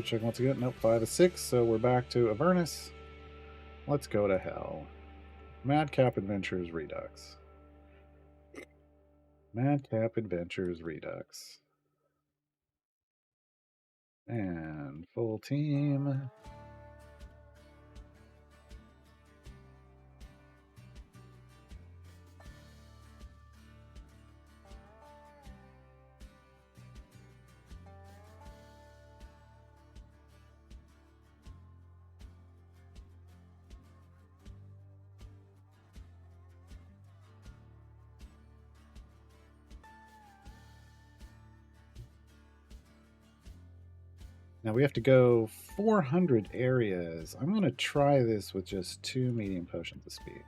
Check once again. Nope, 5 of 6. So we're back to Avernus. Let's go to hell. Madcap Adventures Redux. Madcap Adventures Redux. And full team. Now we have to go 400 areas. I'm going to try this with just 2 medium potions of speed.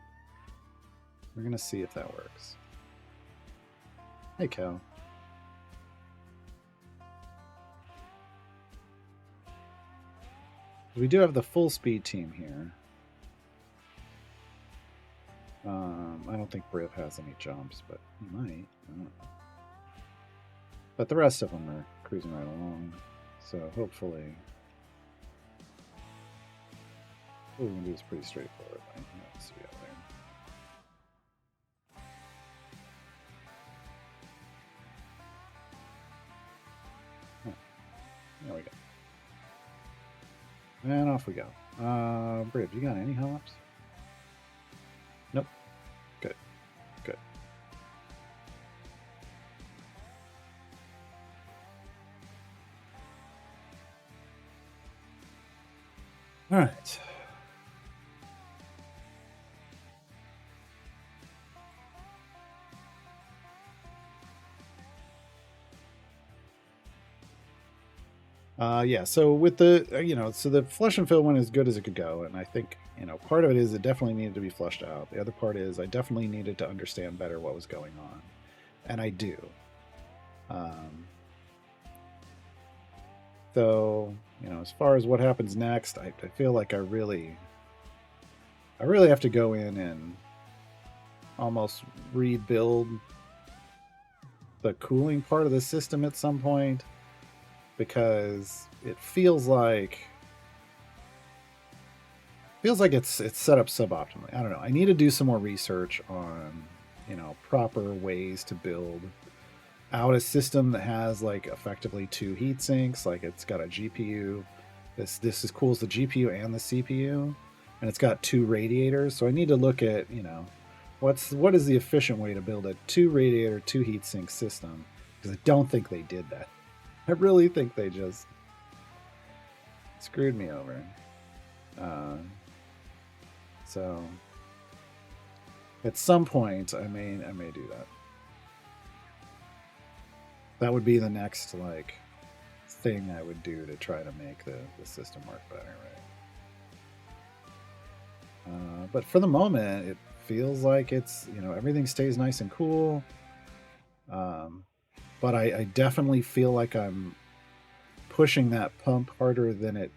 We're going to see if that works. Hey, Cal. We do have the full speed team here. I don't think Briv has any jumps, but he might. I don't know. But the rest of them are cruising right along. So hopefully, we can do this pretty straightforward. Let's see out there. Huh. There we go. And off we go. Briv, you got any hops? Nope. Good. Good. All right. Yeah, so with the, so the flesh and fill went as good as it could go. And I think, part of it is it definitely needed to be fleshed out. The other part is I definitely needed to understand better what was going on. And I do. So, as far as what happens next, I feel like I really have to go in and almost rebuild the cooling part of the system at some point, because it feels like it's set up suboptimally. I don't know. I need to do some more research on, proper ways to build out a system that has like effectively 2 heat sinks. Like it's got a GPU. This is cool as the GPU and the CPU, and it's got 2 radiators. So I need to look at, what is the efficient way to build a 2 radiator, 2 heat sink system, because I don't think they did that. I really think they just screwed me over. So at some point, I may do that. That would be the next thing I would do to try to make the system work better, right? But for the moment, it feels like it's everything stays nice and cool. But I definitely feel like I'm pushing that pump harder than it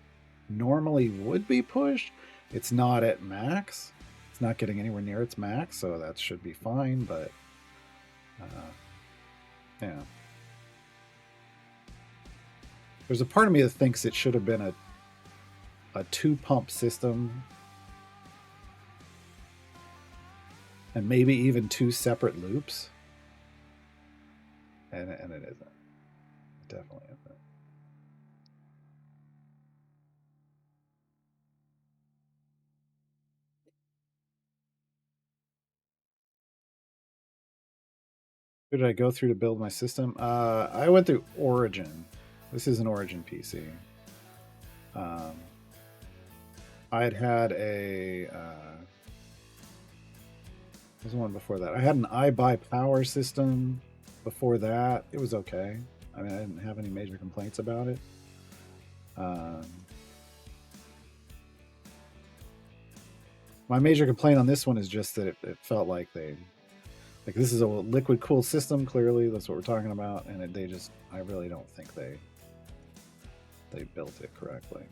normally would be pushed. It's not at max. It's not getting anywhere near its max, so that should be fine. But yeah. There's a part of me that thinks it should have been a 2-pump system, and maybe even 2 separate loops. And it isn't. It definitely isn't. Who did I go through to build my system? I went through Origin. This is an Origin PC. I had a... there's one before that. I had an iBuyPower system before that. It was okay. I mean, I didn't have any major complaints about it. My major complaint on this one is just that it felt like this is a liquid cooled system. Clearly, that's what we're talking about, and I really don't think they built it correctly.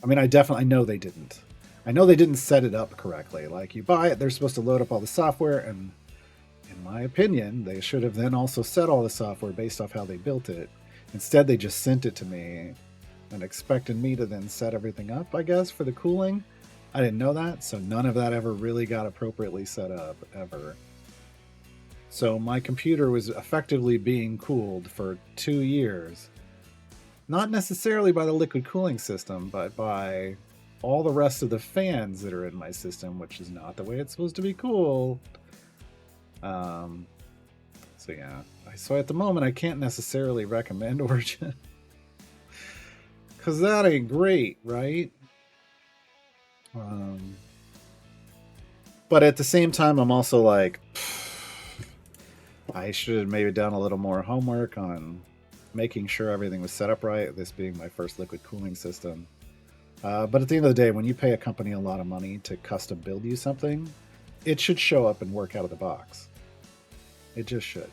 I mean, I know they didn't. I know they didn't set it up correctly. Like, you buy it, they're supposed to load up all the software, and in my opinion, they should have then also set all the software based off how they built it. Instead, they just sent it to me and expected me to then set everything up, I guess, for the cooling. I didn't know that, so none of that ever really got appropriately set up, ever. So my computer was effectively being cooled for 2 years. Not necessarily by the liquid cooling system, but by all the rest of the fans that are in my system, which is not the way it's supposed to be cooled. So yeah. So at the moment, I can't necessarily recommend Origin. Because that ain't great, right? But at the same time, I'm also like, I should have maybe done a little more homework on making sure everything was set up right, this being my first liquid cooling system. But at the end of the day, when you pay a company a lot of money to custom build you something, it should show up and work out of the box. It just should.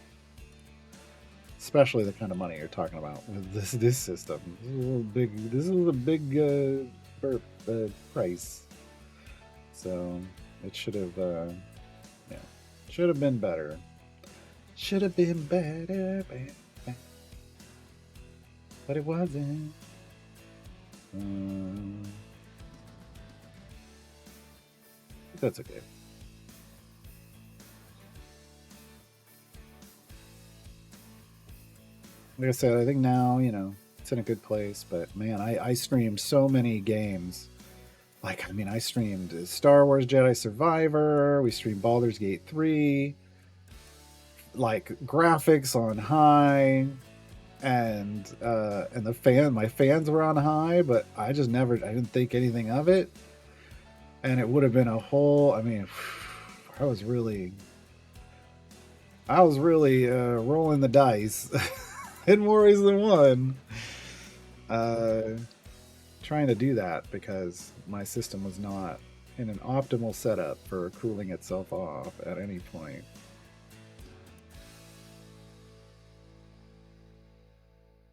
Especially the kind of money you're talking about with this system. This is a big price. So it should have, should have been better. Should have been better, but it wasn't. That's okay. Like I said, I think now, it's in a good place, but man, I streamed so many games. Like, I mean, I streamed Star Wars Jedi Survivor, we streamed Baldur's Gate 3, like graphics on high, and my fans were on high, but I didn't think anything of it. And it would have been a whole, I mean, I was really rolling the dice in more ways than one, trying to do that because my system was not in an optimal setup for cooling itself off at any point.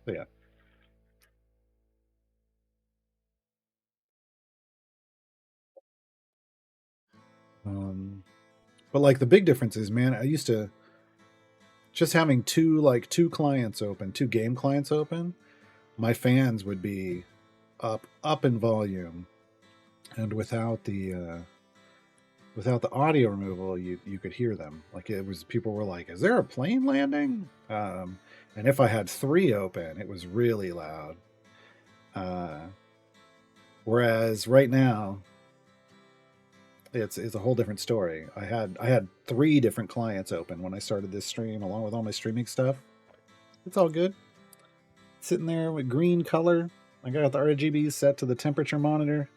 So yeah. But like the big difference is, man, I used to just having two clients open, two game clients open, my fans would be up in volume, and without the audio removal, you could hear them. Like it was, people were like, "Is there a plane landing?" And if I had three open, it was really loud. Whereas right now, it's a whole different story. I had three different clients open when I started this stream, along with all my streaming stuff. It's all good. Sitting there with green color. I got the RGB set to the temperature monitor.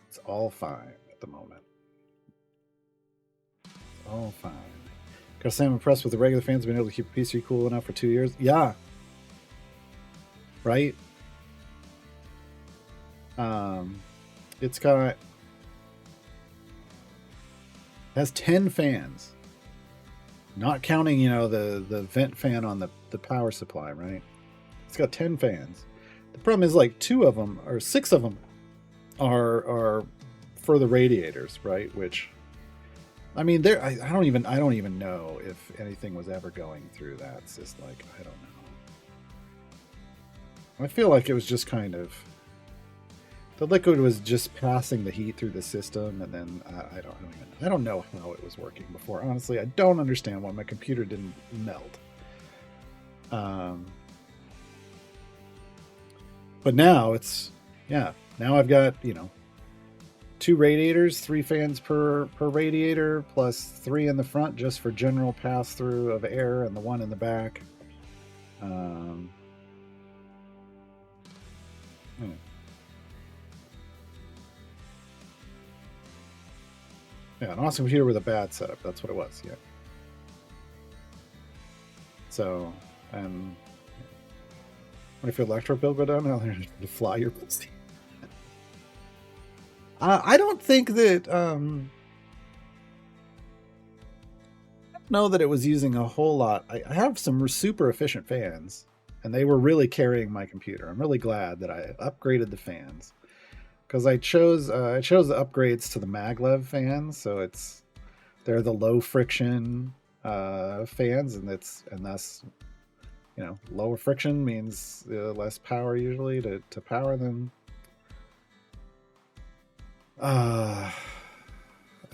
It's all fine at the moment. All fine. Gotta say, I'm impressed with the regular fans being able to keep PC cool enough for 2 years. Yeah. Right? It's got, has 10 fans. Not counting, the vent fan on the power supply, right? It's got 10 fans. The problem is, like, 2 of them, or 6 of them, are for the radiators, right? Which, I mean, I don't even know if anything was ever going through that. It's just like, I don't know. I feel like it was just kind of, the liquid was just passing the heat through the system, and then I don't know how it was working before. Honestly, I don't understand why my computer didn't melt. But now now I've got, 2 radiators, 3 fans per radiator, plus 3 in the front just for general pass through of air, and the one in the back. Yeah, an awesome computer with a bad setup. That's what it was. Yeah. So, what if your electro bill go down? Now to fly your PC. I don't think that. I don't know that it was using a whole lot. I have some super efficient fans, and they were really carrying my computer. I'm really glad that I upgraded the fans, because I chose the upgrades to the maglev fans, so they're the low friction fans, and thus, you know, lower friction means less power usually to power them. And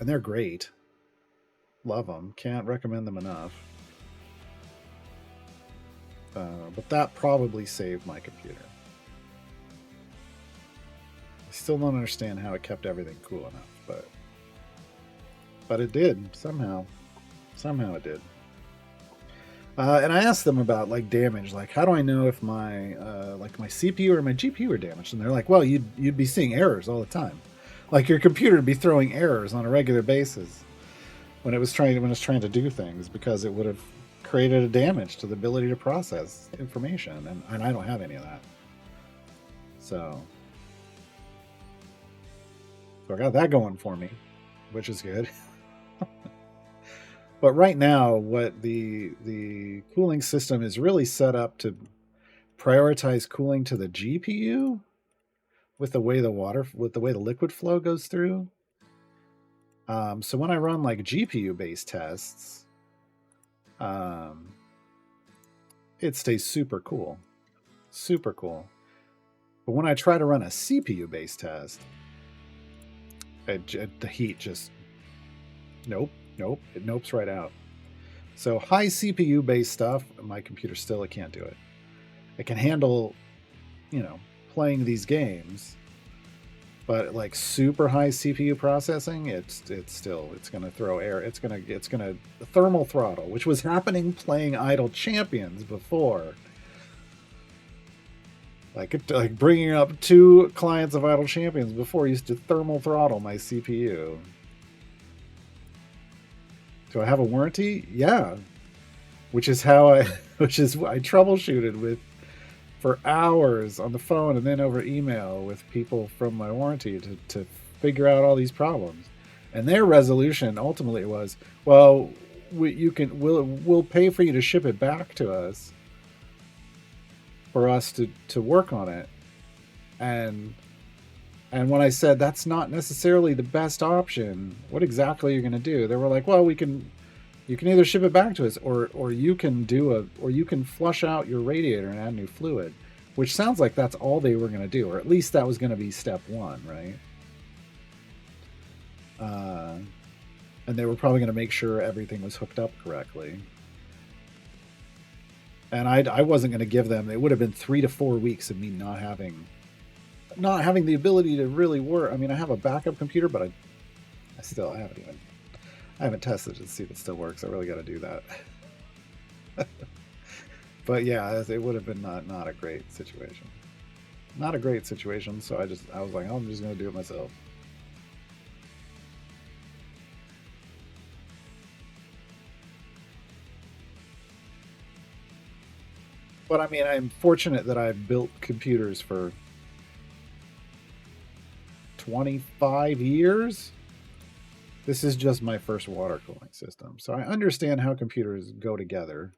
they're great. Love them. Can't recommend them enough. But that probably saved my computer. I still don't understand how it kept everything cool enough, but it did somehow. Somehow it did. And I asked them about like damage, like how do I know if my like my CPU or my GPU are damaged? And they're like, well, you'd be seeing errors all the time, like your computer would be throwing errors on a regular basis when it was trying to do things because it would have created a damage to the ability to process information, and I don't have any of that, so I got that going for me, which is good. But right now, what the cooling system is really set up to prioritize cooling to the GPU with the way the liquid flow goes through. So when I run like GPU based tests, it stays super cool. But when I try to run a CPU based test, the heat just nope, it nopes right out. So high CPU based stuff, my computer still it can't do it. It can handle, you know, playing these games, but like super high CPU processing, it's gonna throw error. It's gonna thermal throttle, which was happening playing Idle Champions before. Like bringing up 2 clients of Idle Champions before used to thermal throttle my CPU. Do I have a warranty? Yeah. Which is I troubleshooted with for hours on the phone and then over email with people from my warranty to figure out all these problems. And their resolution ultimately was, well, we'll pay for you to ship it back to us for us to work on it. And when I said that's not necessarily the best option, what exactly are you going to do? They were like, well, you can either ship it back to us or you can flush out your radiator and add new fluid, which sounds like that's all they were going to do, or at least that was going to be step 1, right? And they were probably going to make sure everything was hooked up correctly. And I wasn't going to give them. It would have been 3 to 4 weeks of me not having the ability to really work. I mean, I have a backup computer, but I haven't tested it to see if it still works. I really got to do that. But yeah, it would have been not a great situation. Not a great situation. So I was like, oh, I'm just going to do it myself. But I mean, I'm fortunate that I've built computers for 25 years. This is just my first water cooling system. So I understand how computers go together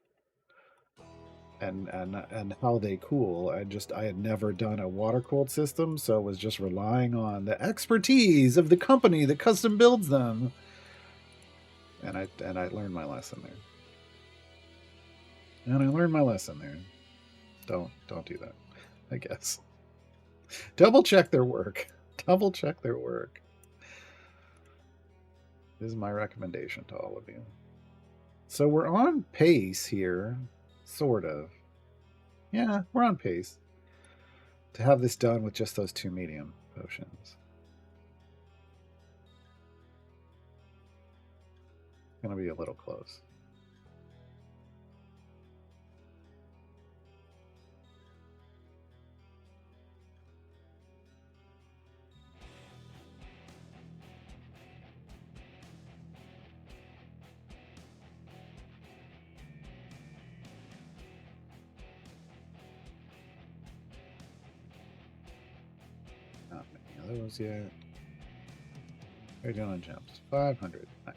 and how they cool. I had never done a water cooled system, so I was just relying on the expertise of the company that custom builds them. And I learned my lesson there. Don't do that, I guess. Double check their work. This is my recommendation to all of you. So we're on pace here, sort of. Yeah, we're on pace to have this done with just those 2 medium potions. It's going to be a little close. Those yet. They're doing jumps. 500. Nice.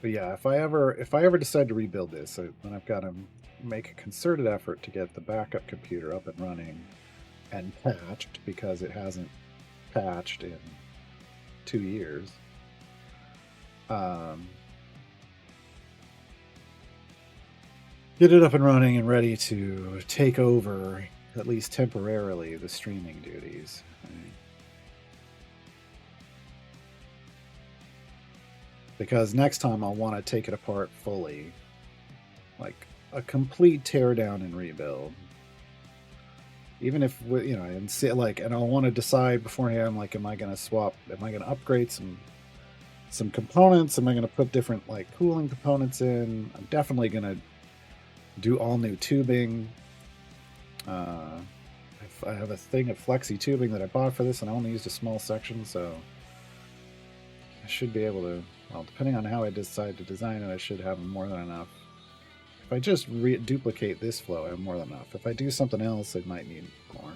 But yeah, if I ever decide to rebuild this, then I've got to make a concerted effort to get the backup computer up and running and patched because it hasn't patched in 2 years. Get it up and running and ready to take over, at least temporarily, the streaming duties. Because next time I'll want to take it apart fully, like a complete teardown and rebuild. Even if and see, like, and I'll want to decide beforehand, like, am I going to swap? Am I going to upgrade some components? Am I going to put different like cooling components in? I'm definitely going to do all new tubing. I have a thing of flexi tubing that I bought for this, and I only used a small section, so I should be able to. Well, depending on how I decide to design it, I should have more than enough. If I just duplicate this flow, I have more than enough. If I do something else, I might need more.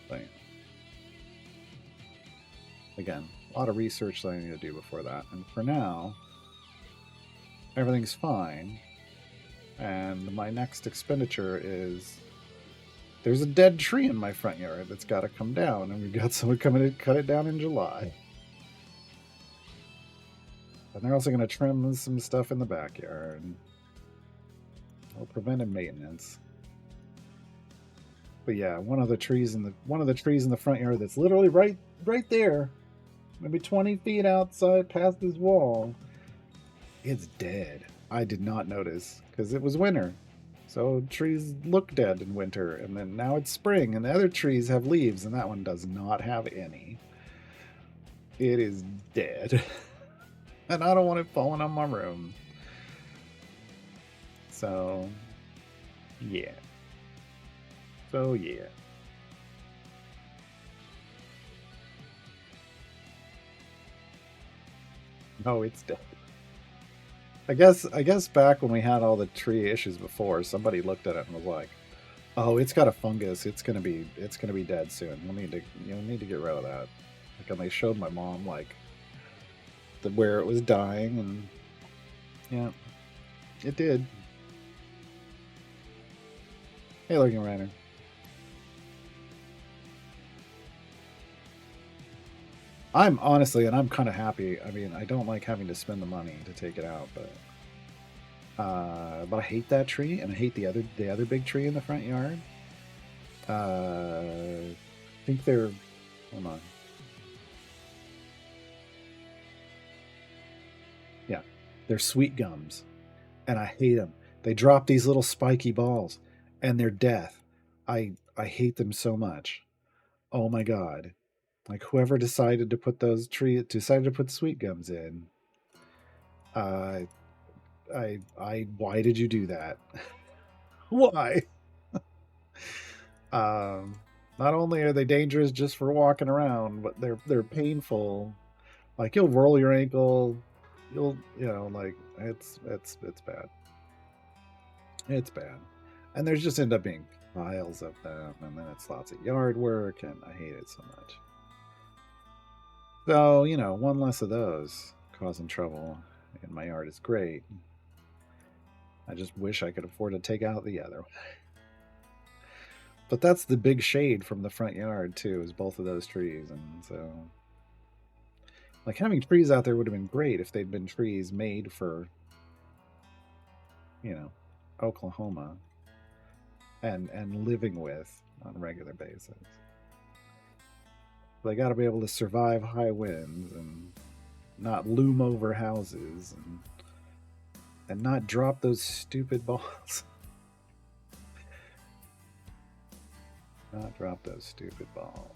But again, a lot of research that I need to do before that. And for now, everything's fine. And my next expenditure is there's a dead tree in my front yard that's got to come down, and we've got someone coming to cut it down in July. And they're also going to trim some stuff in the backyard. Well, preventive maintenance. But yeah, one of the trees in the front yard that's literally right there, maybe 20 feet outside past this wall, it's dead. I did not notice because it was winter. So trees look dead in winter, and then now it's spring, and the other trees have leaves, and that one does not have any. It is dead. And I don't want it falling on my room. So, yeah. No, it's dead. I guess back when we had all the tree issues before, somebody looked at it and was like, "Oh, it's got a fungus. It's gonna be dead soon. You'll need to get rid of that." Like, and they showed my mom like where it was dying, and yeah, it did. Hey, Lurking Rider. I'm honestly, and I'm kind of happy. I mean, I don't like having to spend the money to take it out, but I hate that tree, and I hate the other big tree in the front yard. I think they're. Hold on. Yeah, they're sweet gums, and I hate them. They drop these little spiky balls, and they're death. I hate them so much. Oh my god! Like, whoever decided to put sweet gums in, uh, why did you do that? Why? Not only are they dangerous just for walking around, but they're painful. Like, you'll roll your ankle, like, it's bad. It's bad, and there's just end up being piles of them, and then it's lots of yard work, and I hate it so much. So, one less of those causing trouble in my yard is great. I just wish I could afford to take out the other. But that's the big shade from the front yard too, is both of those trees, and so like having trees out there would have been great if they'd been trees made for Oklahoma and living with on a regular basis. They got to be able to survive high winds and not loom over houses and not drop those stupid balls. Not drop those stupid balls.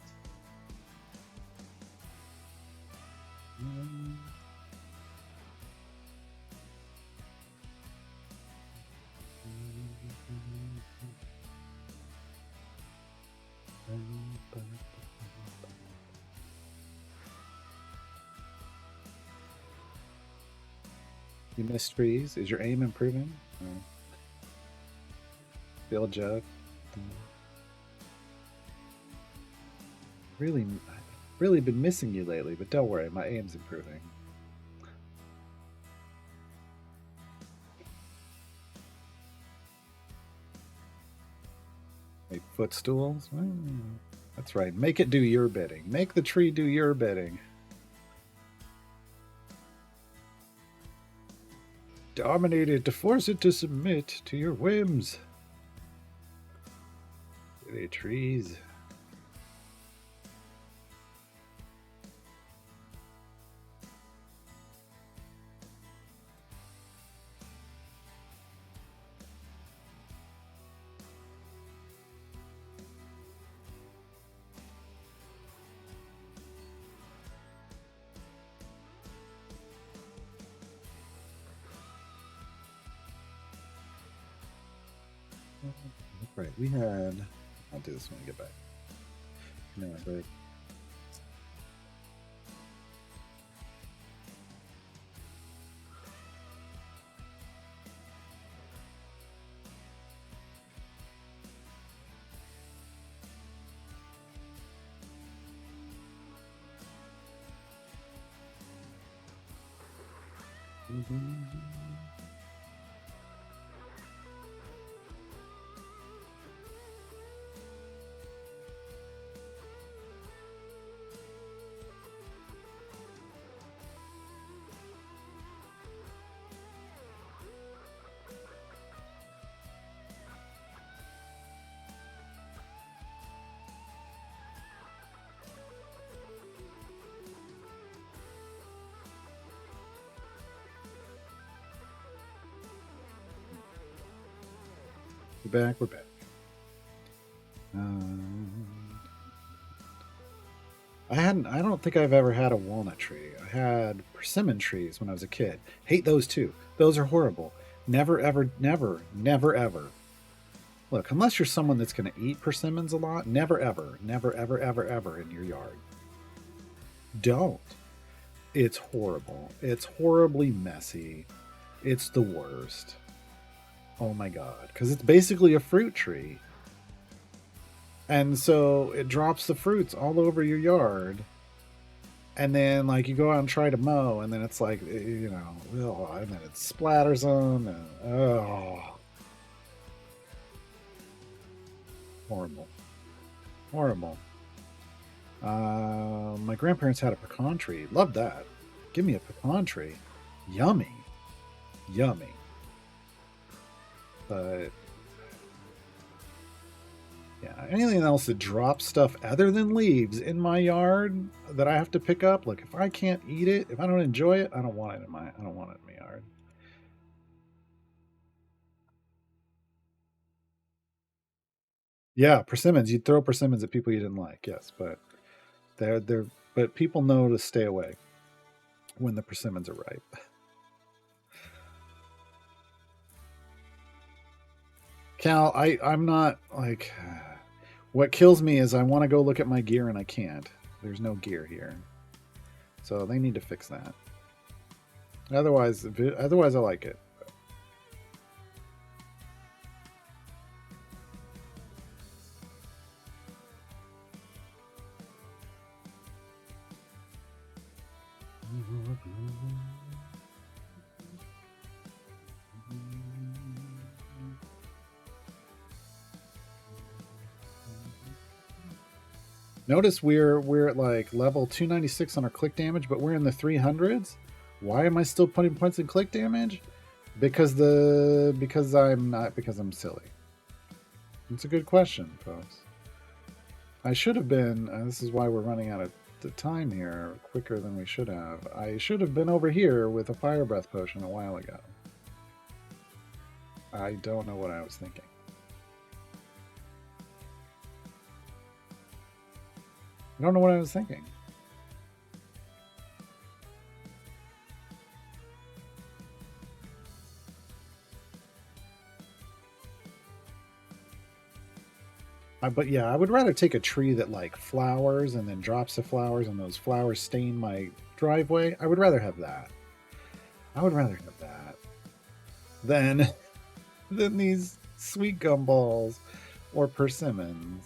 You missed trees. Is your aim improving? The old joke. Really been missing you lately, but don't worry, my aim's improving. Make footstools. That's right. Make it do your bidding. Make the tree do your bidding. Dominate it to force it to submit to your whims. Silly trees. Right, we had. I'll do this when we get back. No, break. We're back. I don't think I've ever had a walnut tree. I had persimmon trees when I was a kid. Hate those too. Those are horrible. Never, ever, never, never, ever. Look, unless you're someone that's going to eat persimmons a lot, never, ever, never, ever, ever, ever in your yard. Don't. It's horrible. It's horribly messy. It's the worst. Oh my god. Because it's basically a fruit tree. And so it drops the fruits all over your yard. And then, like, you go out and try to mow, and then it's like, you know, and then it splatters them. And, horrible. Horrible. My grandparents had a pecan tree. Loved that. Give me a pecan tree. Yummy. Yummy. But yeah, anything else that drops stuff other than leaves in my yard that I have to pick up, like if I can't eat it, if I don't enjoy it, I don't want it in my yard. Yeah, persimmons. You'd throw persimmons at people you didn't like, yes, but but people know to stay away when the persimmons are ripe. Cal, I'm not like. What kills me is I want to go look at my gear and I can't. There's no gear here, so they need to fix that. Otherwise, I like it. Notice we're at like level 296 on our click damage, but we're in the 300s. Why am I still putting points in click damage? Because I'm silly. It's a good question, folks. I should have been. This is why we're running out of the time here quicker than we should have. I should have been over here with a fire breath potion a while ago. I don't know what I was thinking. I don't know what I was thinking. But yeah, I would rather take a tree that like flowers and then drops the flowers and those flowers stain my driveway. I would rather have that. I would rather have that than these sweet gumballs or persimmons.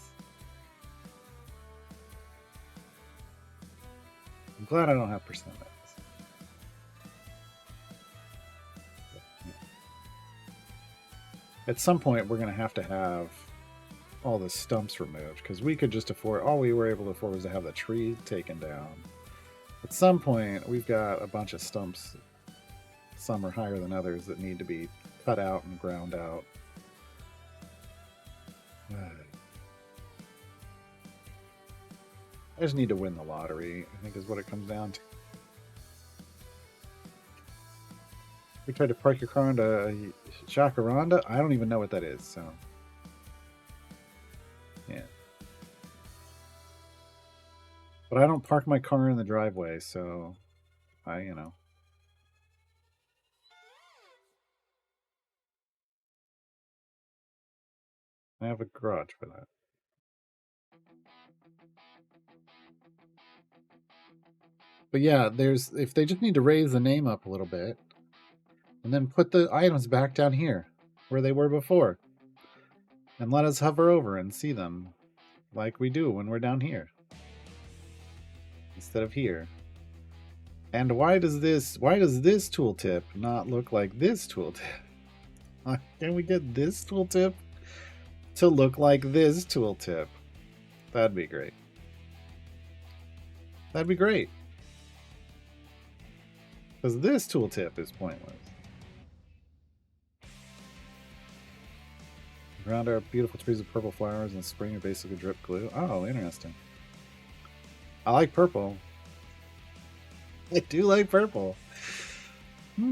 I'm glad I don't have persimmons. At some point, we're going to have all the stumps removed, because we could just afford, all we were able to afford was to have the tree taken down. At some point, we've got a bunch of stumps, some are higher than others, that need to be cut out and ground out. I just need to win the lottery, I think is what it comes down to. We tried to park your car into Jacaranda? I don't even know what that is, so... yeah. But I don't park my car in the driveway, so... I have a garage for that. But yeah, if they just need to raise the name up a little bit, and then put the items back down here, where they were before. And let us hover over and see them, like we do when we're down here. Instead of here. And why does this tooltip not look like this tooltip? Can we get this tooltip to look like this tooltip? That'd be great. That'd be great. Because this tooltip is pointless. Around our beautiful trees of purple flowers in spring are basically drip glue. Oh, interesting. I like purple. I do like purple. We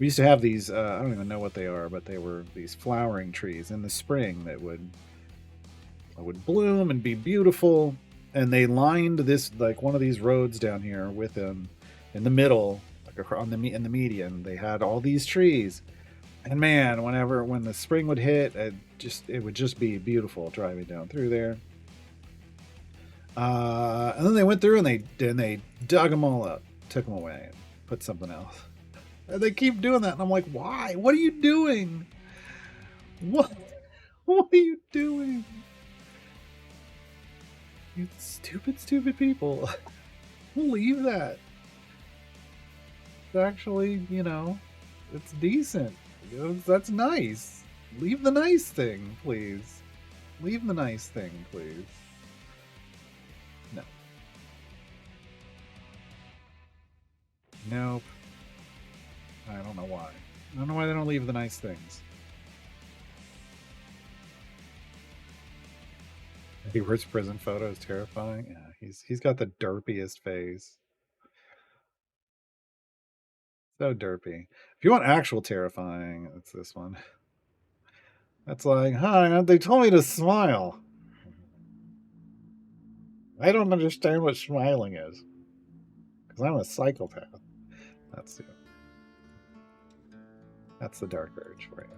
used to have these, I don't even know what they are, but they were these flowering trees in the spring that would bloom and be beautiful. And they lined this, like one of these roads down here with them in the middle, like in the median. They had all these trees. And man, when the spring would hit, it would just be beautiful driving down through there. And then they went through and they dug them all up, took them away, and put something else. And they keep doing that, and I'm like, why? What are you doing? What are you doing? You stupid, stupid people. Leave that. It's actually, it's decent. That's nice. Leave the nice thing, please. Leave the nice thing, please. No. Nope. I don't know why. I don't know why they don't leave the nice things. Edward's prison photo is terrifying. Yeah, he's got the derpiest face. So derpy. If you want actual terrifying, it's this one. That's like, hi, they told me to smile. I don't understand what smiling is. Because I'm a psychopath. That's the dark urge for you.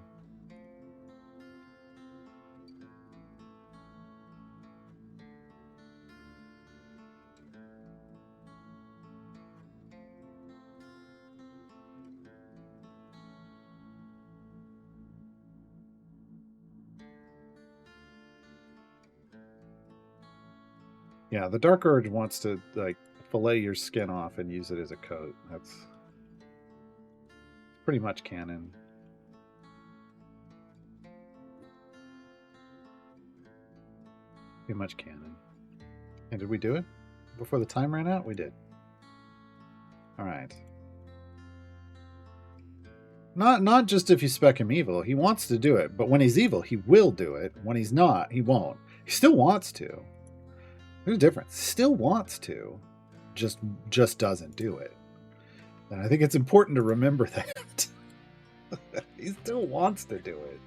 Yeah, the dark urge wants to like fillet your skin off and use it as a coat. That's pretty much canon. Pretty much canon. And did we do it? Before the time ran out? We did. Alright. Not just if you spec him evil. He wants to do it, but when he's evil, he will do it. When he's not, he won't. He still wants to. There's a difference. Still wants to. Just doesn't do it. And I think it's important to remember that. He still wants to do it.